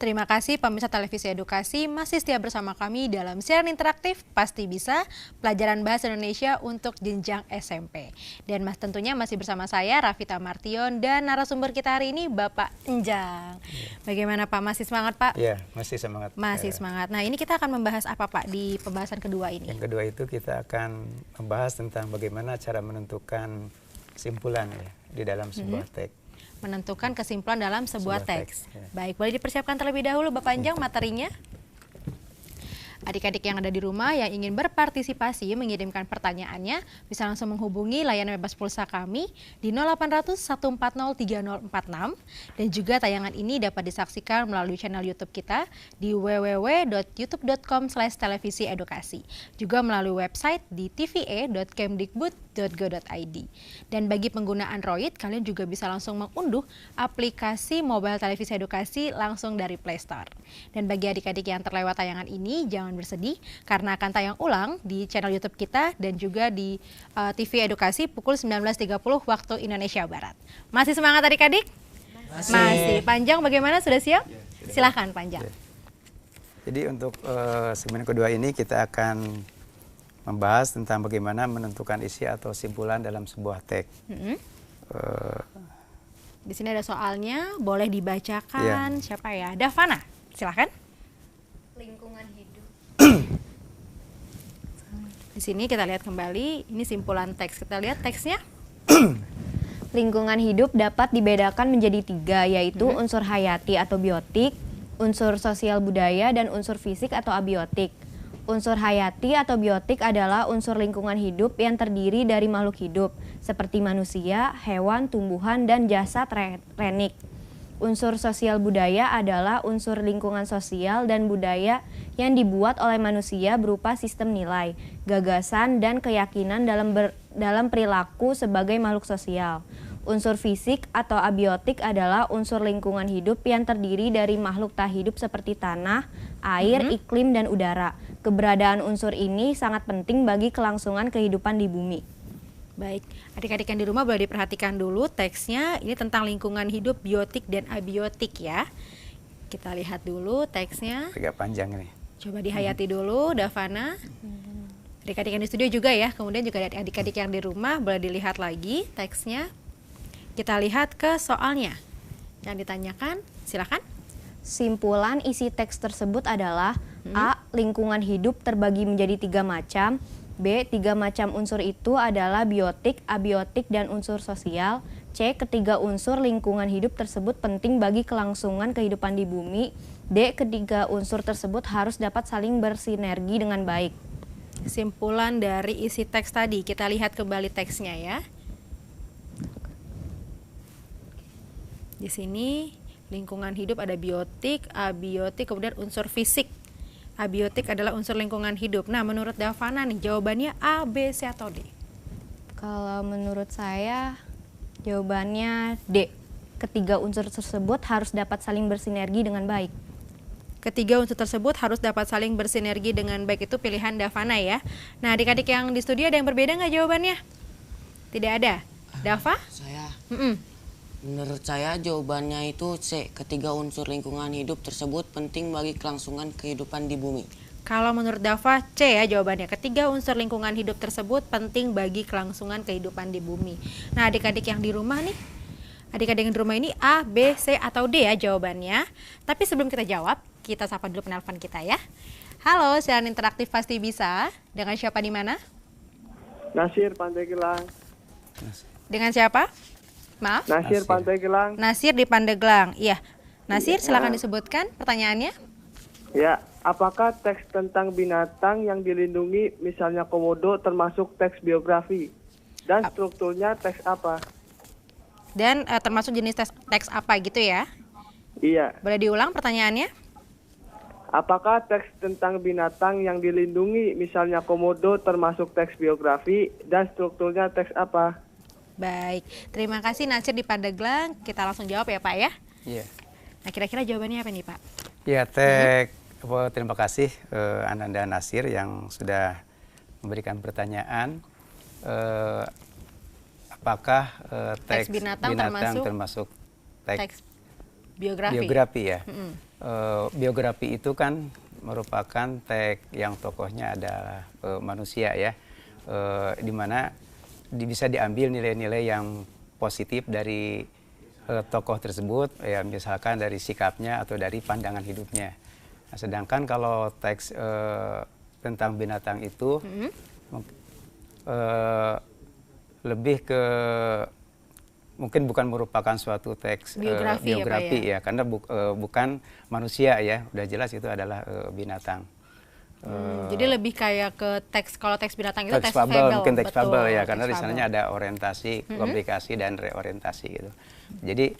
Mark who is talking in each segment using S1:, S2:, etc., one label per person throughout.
S1: terima kasih pemirsa Televisi Edukasi masih setia bersama kami dalam siaran interaktif Pasti Bisa, pelajaran Bahasa Indonesia untuk jenjang SMP. Dan tentunya masih bersama saya Rafita Martion dan narasumber kita hari ini Bapak Enjang. Bagaimana Pak, masih semangat Pak?
S2: Iya, masih semangat.
S1: Masih semangat. Nah, ini kita akan membahas apa Pak di pembahasan kedua ini?
S2: Yang kedua itu kita akan membahas tentang bagaimana cara menentukan kesimpulan ya, di dalam sebuah teks.
S1: Menentukan kesimpulan dalam sebuah teks.
S2: Ya.
S1: Baik, boleh dipersiapkan terlebih dahulu Bapak Enjang materinya. Adik-adik yang ada di rumah yang ingin berpartisipasi mengirimkan pertanyaannya bisa langsung menghubungi layanan bebas pulsa kami di 0800 140 3046 dan juga tayangan ini dapat disaksikan melalui channel YouTube kita di www.youtube.com/televisiedukasi, juga melalui website di tva.kemdikbud.go.id. Dan bagi pengguna Android, kalian juga bisa langsung mengunduh aplikasi mobile televisi edukasi langsung dari Play Store. Dan bagi adik-adik yang terlewat tayangan ini, jangan bersedih karena akan tayang ulang di channel YouTube kita dan juga di TV Edukasi pukul 19.30 waktu Indonesia Barat. Masih semangat adik-adik? Masih. Panjang bagaimana? Sudah siap? Ya, silahkan Panjang.
S2: Ya. Jadi untuk segmen kedua ini kita akan membahas tentang bagaimana menentukan isi atau simpulan dalam sebuah teks.
S1: Di sini ada soalnya, boleh dibacakan. Siapa ya? Davana, silahkan.
S3: Lingkungan hidup.
S1: Di sini kita lihat kembali, ini simpulan teks. Kita lihat teksnya.
S3: Lingkungan hidup dapat dibedakan menjadi 3, yaitu unsur hayati atau biotik, unsur sosial budaya, dan unsur fisik atau abiotik. Unsur hayati atau biotik adalah unsur lingkungan hidup yang terdiri dari makhluk hidup, seperti manusia, hewan, tumbuhan, dan jasad renik. Unsur sosial budaya adalah unsur lingkungan sosial dan budaya yang dibuat oleh manusia berupa sistem nilai, gagasan, dan keyakinan dalam perilaku sebagai makhluk sosial. Unsur fisik atau abiotik adalah unsur lingkungan hidup yang terdiri dari makhluk tak hidup seperti tanah, air, iklim, dan udara. Keberadaan unsur ini sangat penting bagi kelangsungan kehidupan di bumi.
S1: Baik, adik-adik yang di rumah boleh diperhatikan dulu teksnya. Ini tentang lingkungan hidup, biotik dan abiotik ya. Kita lihat dulu teksnya.
S2: Agak panjang ini.
S1: Coba dihayati dulu, Davana. Adik-adik yang di studio juga ya. Kemudian juga adik-adik yang di rumah boleh dilihat lagi teksnya. Kita lihat ke soalnya. Yang ditanyakan, silakan.
S3: Simpulan isi teks tersebut adalah A. Lingkungan hidup terbagi menjadi 3 macam. B. 3 macam unsur itu adalah biotik, abiotik, dan unsur sosial. C. Ketiga unsur lingkungan hidup tersebut penting bagi kelangsungan kehidupan di bumi. D. Ketiga unsur tersebut harus dapat saling bersinergi dengan baik.
S1: Simpulan dari isi teks tadi, kita lihat kembali teksnya ya. Di sini lingkungan hidup ada biotik, abiotik, kemudian unsur fisik. Abiotik adalah unsur lingkungan hidup. Nah, menurut Davana nih, jawabannya A, B, C, atau D?
S3: Kalau menurut saya, jawabannya D. Ketiga unsur tersebut harus dapat saling bersinergi dengan baik.
S1: Ketiga unsur tersebut harus dapat saling bersinergi dengan baik, itu pilihan Davana ya. Nah, adik-adik yang di studio ada yang berbeda nggak jawabannya? Tidak ada. Dava?
S4: Saya. Menurut saya jawabannya itu C. Ketiga unsur lingkungan hidup tersebut penting bagi kelangsungan kehidupan di bumi.
S1: Kalau menurut Dava, C ya jawabannya. Ketiga unsur lingkungan hidup tersebut penting bagi kelangsungan kehidupan di bumi. Nah, adik-adik yang di rumah nih, adik-adik yang di rumah ini A, B, C, atau D ya jawabannya. Tapi sebelum kita jawab, kita sapa dulu penelpon kita ya. Halo, siaran interaktif Pasti Bisa. Dengan siapa di mana?
S5: Nasir Pandeglang.
S1: Dengan siapa? Maaf?
S5: Nasir Pandeglang.
S1: Nasir di Pandeglang. Iya. Nasir, silakan disebutkan pertanyaannya.
S5: Ya, apakah teks tentang binatang yang dilindungi, misalnya komodo, termasuk teks biografi? Dan strukturnya teks apa?
S1: Dan termasuk jenis teks apa gitu ya?
S5: Iya.
S1: Boleh diulang pertanyaannya?
S5: Apakah teks tentang binatang yang dilindungi, misalnya komodo, termasuk teks biografi? Dan strukturnya teks apa?
S1: Baik, terima kasih Nasir di Pandeglang. Kita langsung jawab ya Pak ya.
S2: Iya.
S1: Nah, kira-kira jawabannya apa nih Pak?
S2: Ya, terima kasih Ananda Nasir yang sudah memberikan pertanyaan. Apakah teks binatang termasuk teks Biografi ya. Biografi itu kan merupakan teks yang tokohnya adalah manusia ya, di mana bisa diambil nilai-nilai yang positif dari tokoh tersebut, ya misalkan dari sikapnya atau dari pandangan hidupnya. Nah, sedangkan kalau teks tentang binatang itu lebih ke mungkin bukan merupakan suatu teks biografi ya, karena bukan manusia ya, udah jelas itu adalah binatang.
S1: Jadi lebih kayak ke teks, kalau teks binatang itu
S2: teks
S1: teks fable,
S2: mungkin teks
S1: betul,
S2: fable ya,
S1: teks
S2: karena di
S1: fable.
S2: sananya ada orientasi, komplikasi dan reorientasi gitu. Jadi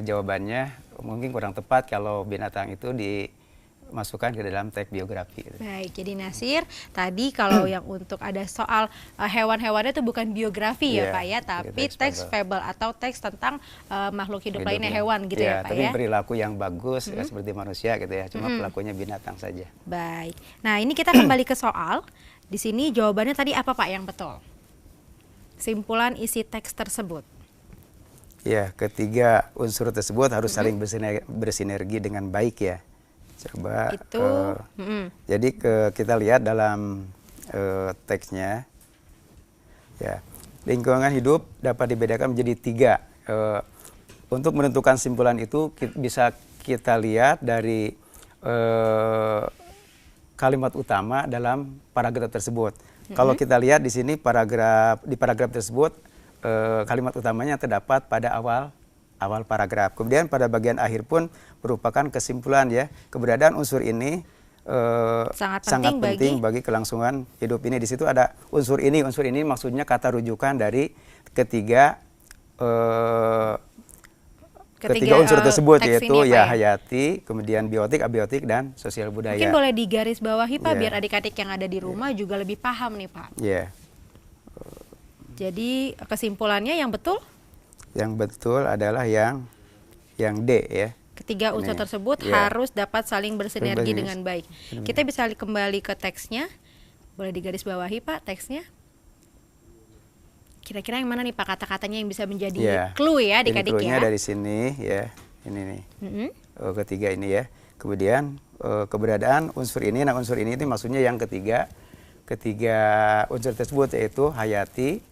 S2: jawabannya mungkin kurang tepat kalau binatang itu dimasukkan ke dalam teks biografi. Gitu.
S1: Baik, jadi Nasir, tadi kalau yang untuk ada soal hewan-hewannya itu bukan biografi ya Pak ya, tapi teks fable atau teks tentang makhluk hidup lainnya, hewan gitu ya Pak
S2: tapi
S1: ya.
S2: perilaku yang bagus seperti manusia gitu ya, cuma perilakunya binatang saja.
S1: Baik, nah ini kita kembali ke soal. Di sini jawabannya tadi apa Pak yang betul? Simpulan isi teks tersebut.
S2: Ya, ketiga unsur tersebut harus saling bersinergi dengan baik ya. Coba
S1: Itu,
S2: jadi kita lihat dalam teksnya ya, lingkungan hidup dapat dibedakan menjadi 3. Untuk menentukan simpulan itu bisa kita lihat dari kalimat utama dalam paragraf tersebut. Kalau kita lihat di sini di paragraf tersebut kalimat utamanya terdapat pada awal paragraf. Kemudian pada bagian akhir pun merupakan kesimpulan ya. Keberadaan unsur ini sangat penting bagi kelangsungan hidup ini. Di situ ada unsur ini maksudnya kata rujukan dari ketiga unsur tersebut, yaitu ya hayati, kemudian biotik, abiotik, dan sosial budaya.
S1: Mungkin boleh digarisbawahi Pak, biar adik-adik yang ada di rumah juga lebih paham nih Pak.
S2: Iya.
S1: Jadi kesimpulannya yang betul?
S2: Yang betul adalah yang D ya.
S1: Ketiga unsur tersebut harus dapat saling bersinergi dengan baik. Kita bisa kembali ke teksnya. Boleh digarisbawahi Pak teksnya? Kira-kira yang mana nih Pak kata-katanya yang bisa menjadi clue ya adik-adik ya?
S2: Clue-nya dari sini ya, ini nih. Ketiga ini ya. Kemudian keberadaan unsur ini, nah unsur ini maksudnya yang ketiga unsur tersebut yaitu hayati,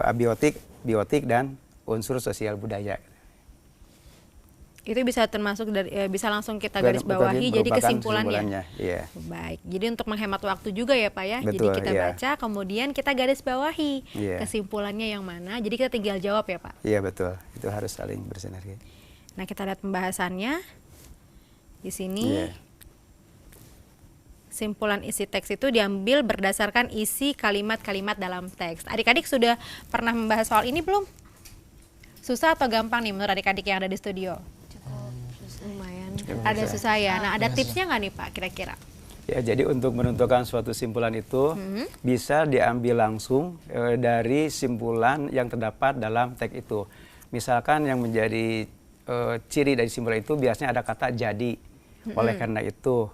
S2: abiotik, biotik, dan unsur sosial budaya.
S1: Itu bisa termasuk dari bisa langsung kita garis bawahi jadi kesimpulannya.
S2: Iya.
S1: Baik. Jadi untuk menghemat waktu juga ya Pak ya.
S2: Betul,
S1: jadi kita baca kemudian kita garis bawahi kesimpulannya yang mana. Jadi kita tinggal jawab ya Pak.
S2: Iya betul. Itu harus saling bersinergi.
S1: Nah, kita lihat pembahasannya. Di sini simpulan isi teks itu diambil berdasarkan isi kalimat-kalimat dalam teks. Adik-adik sudah pernah membahas soal ini belum? Susah atau gampang nih menurut adik-adik yang ada di studio?
S3: Lumayan.
S1: Ada susah ya. Nah, ada tipsnya nggak nih Pak kira-kira?
S2: Ya, jadi untuk menentukan suatu simpulan itu bisa diambil langsung dari simpulan yang terdapat dalam teks itu. Misalkan yang menjadi ciri dari simpulan itu biasanya ada kata jadi. Oleh karena itu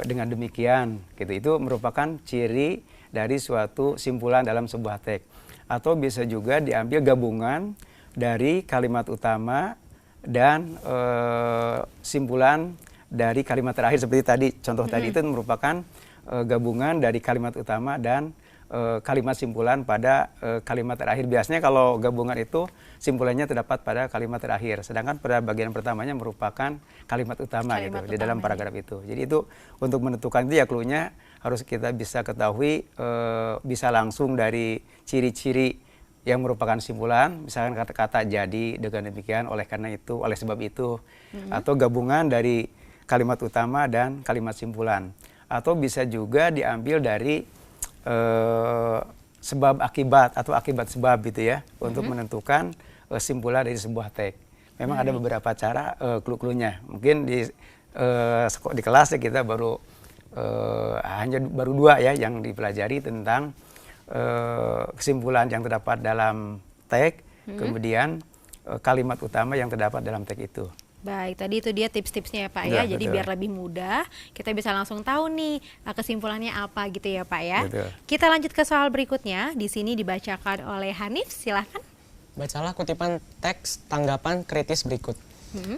S2: dengan demikian gitu, itu merupakan ciri dari suatu simpulan dalam sebuah teks. Atau bisa juga diambil gabungan dari kalimat utama dan simpulan dari kalimat terakhir seperti tadi. Contoh tadi itu merupakan gabungan dari kalimat utama dan kalimat simpulan pada kalimat terakhir. Biasanya kalau gabungan itu simpulannya terdapat pada kalimat terakhir, sedangkan pada bagian pertamanya merupakan kalimat utama di dalam paragraf itu. Jadi itu untuk menentukan itu ya clue-nya harus kita bisa ketahui bisa langsung dari ciri-ciri yang merupakan simpulan, misalkan kata-kata jadi, dengan demikian, oleh karena itu, oleh sebab itu, atau gabungan dari kalimat utama dan kalimat simpulan, atau bisa juga diambil dari sebab akibat atau akibat sebab gitu ya, untuk menentukan simpulan dari sebuah teks. Memang ada beberapa cara clue-cluenya. Mungkin di kelas ya kita hanya baru 2 ya yang dipelajari tentang kesimpulan yang terdapat dalam teks, kemudian kalimat utama yang terdapat dalam teks itu.
S1: Baik, tadi itu dia tips-tipsnya ya Pak ya. Jadi biar lebih mudah, kita bisa langsung tahu nih kesimpulannya apa gitu ya Pak ya.
S2: Betul.
S1: Kita lanjut ke soal berikutnya. Di sini dibacakan oleh Hanif, silahkan.
S6: Bacalah kutipan teks tanggapan kritis berikut.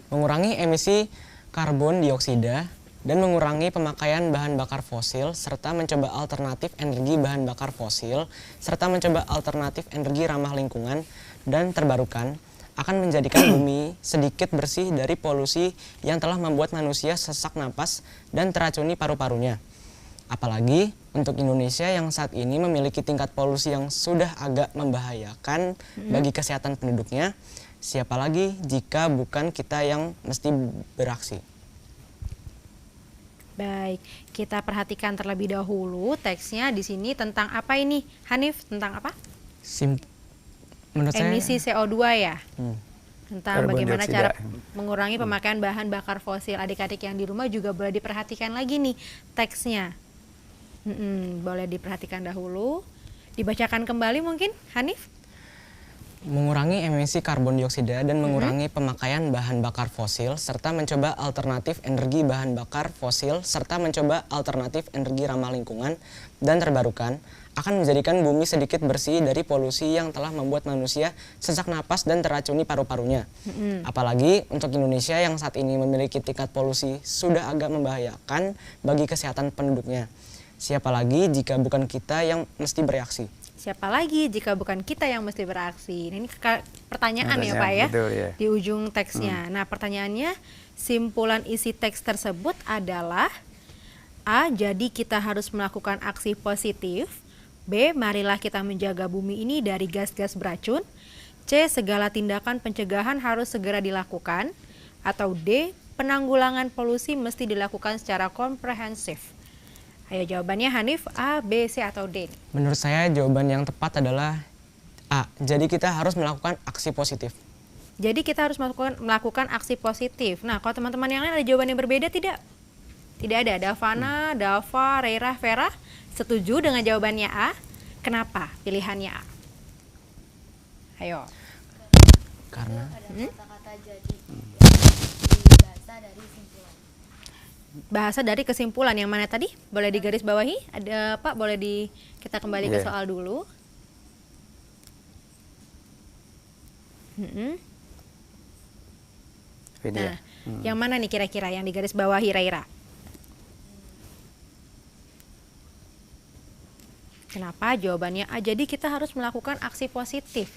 S6: Mengurangi emisi karbon dioksida dan mengurangi pemakaian bahan bakar fosil serta mencoba alternatif energi bahan bakar fosil serta mencoba alternatif energi ramah lingkungan dan terbarukan akan menjadikan bumi sedikit bersih dari polusi yang telah membuat manusia sesak napas dan teracuni paru-parunya. Apalagi untuk Indonesia yang saat ini memiliki tingkat polusi yang sudah agak membahayakan bagi kesehatan penduduknya, siapa lagi jika bukan kita yang mesti beraksi.
S1: Baik, kita perhatikan terlebih dahulu teksnya di sini tentang apa ini, Hanif? Tentang apa?
S6: Menurut
S1: Emisi CO2 ya? Tentang
S2: Karbon
S1: bagaimana
S2: dioksida.
S1: cara mengurangi pemakaian bahan bakar fosil. Adik-adik yang di rumah juga boleh diperhatikan lagi nih teksnya. Boleh diperhatikan dahulu. Dibacakan kembali mungkin, Hanif?
S6: mengurangi emisi karbon dioksida dan mengurangi pemakaian bahan bakar fosil serta mencoba alternatif energi bahan bakar fosil serta mencoba alternatif energi ramah lingkungan dan terbarukan akan menjadikan bumi sedikit bersih dari polusi yang telah membuat manusia sesak napas dan teracuni paru-parunya. Apalagi untuk Indonesia yang saat ini memiliki tingkat polusi sudah agak membahayakan bagi kesehatan penduduknya. Siapa lagi jika bukan kita yang mesti bereaksi?
S1: Siapa lagi jika bukan kita yang mesti beraksi? Nah, ini pertanyaan ya Pak ya,
S2: betul, ya.
S1: di ujung teksnya. Nah pertanyaannya, simpulan isi teks tersebut adalah A. Jadi kita harus melakukan aksi positif. B. Marilah kita menjaga bumi ini dari gas-gas beracun. C. Segala tindakan pencegahan harus segera dilakukan. Atau D. Penanggulangan polusi mesti dilakukan secara komprehensif. Ayo jawabannya Hanif, A, B, C, atau D?
S6: Menurut saya jawaban yang tepat adalah A. Jadi kita harus melakukan aksi positif.
S1: Jadi kita harus melakukan aksi positif. Nah, kalau teman-teman yang lain ada jawaban yang berbeda tidak? Tidak ada. Davana, Dava, Reira, Vera setuju dengan jawabannya A. Kenapa pilihannya A? Ayo.
S6: Karena
S3: Kata-kata jadi bahasa dari simpulan.
S1: Bahasa dari kesimpulan yang mana tadi? Boleh digaris bawahi? Ada Pak, boleh kita kembali ke
S2: Iya.
S1: soal dulu.
S2: Ini
S1: Nah,
S2: ya.
S1: yang mana nih kira-kira yang digaris bawahi Raira? Kenapa? Jawabannya A. Jadi kita harus melakukan aksi positif.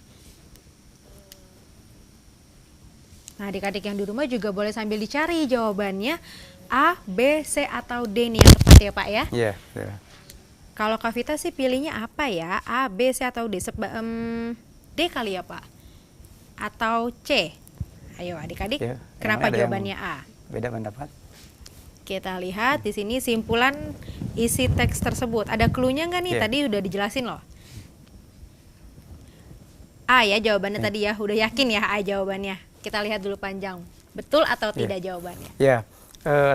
S1: Nah, adik-adik yang di rumah juga boleh sambil dicari jawabannya A, B, C, atau D nih yang tepat ya Pak ya.
S2: Iya, betul.
S1: Kalau Kak Vita sih pilihnya apa ya? A, B, C, atau D? D kali ya Pak? Atau C? Ayo adik-adik,
S2: Ya,
S1: kenapa
S2: ada yang
S1: jawabannya A?
S2: Beda pendapat?
S1: Kita lihat di sini simpulan isi teks tersebut. Ada clue-nya nggak nih?
S2: Iya.
S1: Tadi udah dijelasin loh. A ya jawabannya tadi ya. Udah yakin ya A jawabannya. Kita lihat dulu panjang. Betul atau tidak jawabannya?
S2: Ya,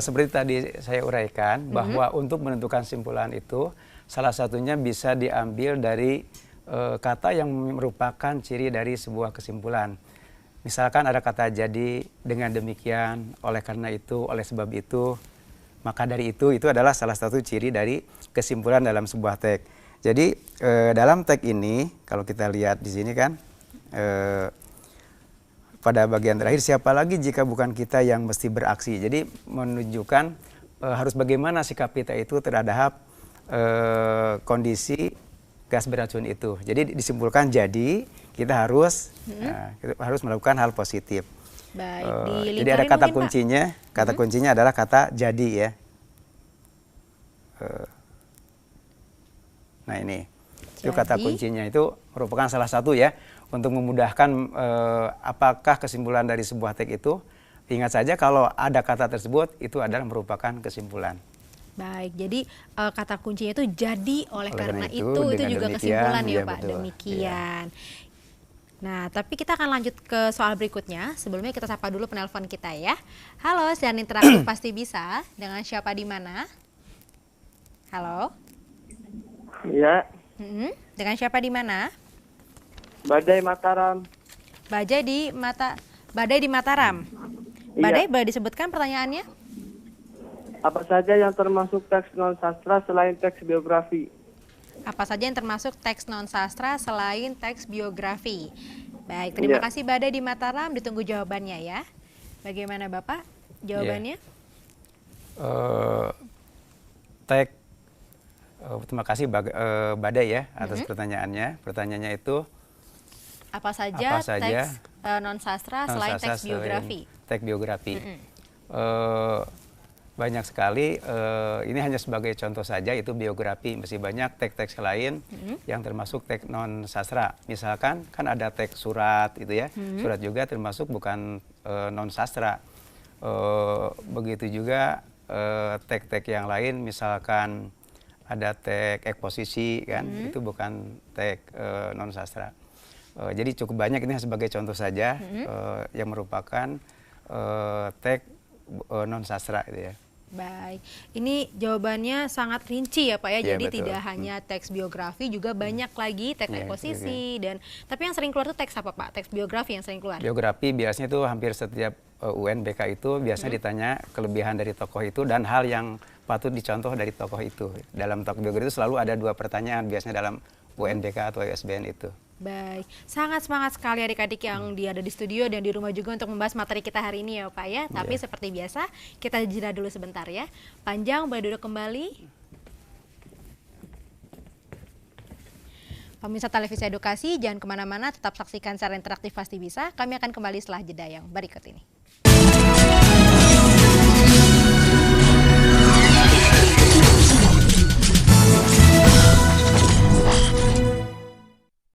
S2: seperti tadi saya uraikan bahwa untuk menentukan simpulan itu salah satunya bisa diambil dari kata yang merupakan ciri dari sebuah kesimpulan. Misalkan ada kata jadi, dengan demikian, oleh karena itu, oleh sebab itu, maka dari itu adalah salah satu ciri dari kesimpulan dalam sebuah teks. Jadi dalam teks ini kalau kita lihat di sini kan pada bagian terakhir, siapa lagi jika bukan kita yang mesti beraksi. Jadi menunjukkan harus bagaimana sikap kita itu terhadap kondisi gas beracun itu. Jadi disimpulkan jadi kita harus melakukan hal positif.
S1: Baik,
S2: Jadi ada kata
S1: mungkin, Pak.
S2: kuncinya. Kata kuncinya adalah kata jadi ya. Nah ini, itu kata
S1: Jadi.
S2: kuncinya itu merupakan salah satu ya untuk memudahkan apakah kesimpulan dari sebuah teks itu. Ingat saja kalau ada kata tersebut itu adalah merupakan kesimpulan.
S1: Baik, jadi kata kuncinya itu jadi oleh karena itu
S2: dengan
S1: juga
S2: demikian,
S1: kesimpulan ya
S2: ya,
S1: Pak.
S2: betul.
S1: Demikian. Nah, tapi kita akan lanjut ke soal berikutnya. Sebelumnya kita sapa dulu penelpon kita ya. Halo, siaran interaktif pasti bisa. Dengan siapa di mana? Halo.
S5: Ya,
S1: Dengan siapa di mana?
S5: Badai Mataram.
S1: Badai di Mataram.
S5: Iya.
S1: Badai, boleh disebutkan pertanyaannya?
S5: Apa saja yang termasuk teks non sastra selain teks biografi?
S1: Apa saja yang termasuk teks non sastra selain teks biografi? Baik, terima
S5: Iya.
S1: kasih Bada di Mataram, ditunggu jawabannya ya. Bagaimana Bapak jawabannya?
S2: Tag, terima kasih Badai ya atas pertanyaannya. Pertanyaannya itu
S1: Apa saja,
S2: apa saja
S1: teks non-sastra selain
S2: non-sastra
S1: teks biografi?
S2: Teks biografi. Banyak sekali, ini hanya sebagai contoh saja, itu biografi. Masih banyak teks-teks lain yang termasuk teks non-sastra. Misalkan kan ada teks surat itu ya, surat juga termasuk bukan non-sastra. Begitu juga teks-teks yang lain, misalkan ada teks eksposisi kan, itu bukan teks non-sastra. Jadi cukup banyak, ini sebagai contoh saja yang merupakan teks non-sastra itu ya.
S1: Baik, ini jawabannya sangat rinci ya Pak ya,
S2: Iya,
S1: jadi
S2: betul.
S1: tidak hanya teks biografi, juga banyak lagi teks
S2: Iya,
S1: eksposisi, dan tapi yang sering keluar itu teks apa Pak? Teks biografi yang sering keluar?
S2: Biografi biasanya itu hampir setiap UNBK itu biasanya ditanya kelebihan dari tokoh itu dan hal yang patut dicontoh dari tokoh itu. Dalam teks biografi itu selalu ada 2 pertanyaan biasanya dalam UNBK atau USBN itu.
S1: Baik, sangat semangat sekali adik-adik yang ada di studio dan di rumah juga untuk membahas materi kita hari ini ya Pak ya. Tapi seperti biasa, kita jeda dulu sebentar ya. Panjang, boleh duduk kembali. Pemirsa Televisi Edukasi, jangan kemana-mana, tetap saksikan secara interaktif Pasti Bisa. Kami akan kembali setelah jeda yang berikut ini.